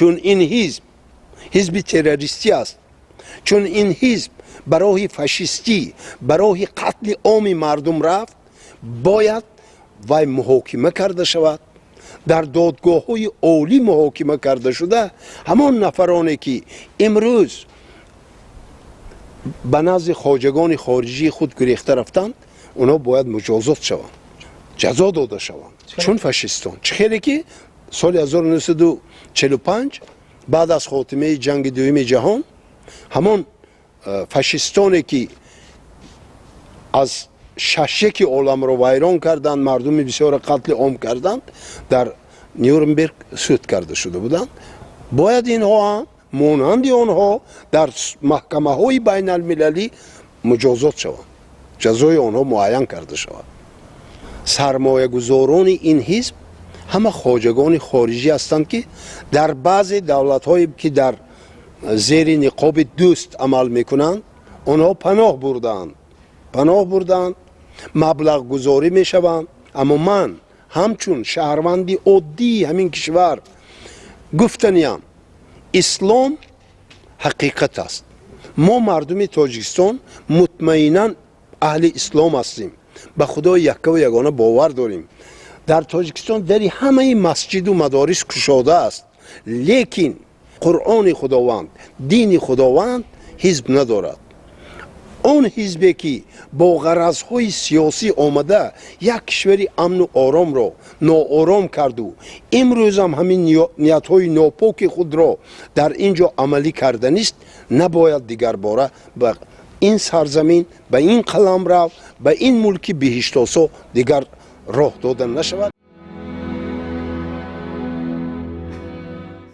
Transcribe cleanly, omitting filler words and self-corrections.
چون این حزب تروریستی است، چون این حزب برای فاشیستی، برای قتل عام مردم رفت، باید وی محاکمه کرده شود. در دادگاه‌های عالی محاکمه کرده شده. همان نفرانی که امروز به نزد خواجگان خارجی خود گریخته رفتند، اونا باید مجازات شوند، جزا داده شوند، چون فاشیستان. چه خیلی که سال 1945 بعد از خاتمه جنگ دوم جهان، همان فاشیستانی که از ششک عالم را ویران کردند، مردم بسیار قتل عام کردند، در نیورنبرگ سود کرده شده بودند. باید اینها هم مانند آنها در محکمه های بین المللی مجازات شوند، جزای آنها معین کرده شود. سرمایه گذاران این حزب همه خواجگان خارجی هستند که در بعض دولت هایی که در زیر نقاب دوست عمل میکنند، آنها پناه بردند، مبلغ گذاری میشوند. اما من همچون شهروندی عادی همین کشور گفتنیم اسلام حقیقت است. ما مردم تاجیکستان مطمئنا اهل اسلام هستیم، به خدای یکه و یگانه باور داریم. در تاجیکستان در همه مسجد و مدارس کشاده است، لیکن قرآن خداوند، دین خداوند حزب ندارد. اون حزبی که با غرضهای سیاسی آمده یک کشوری امن و آرام را ناآرام کرد و امروز هم همین نیت‌های ناپاک خود را در اینجا عملی کرده نیست، نباید دیگر باره به این سرزمین، به این قلمرو، به این ملک بهشت آسا دیگر راه دادن نشود.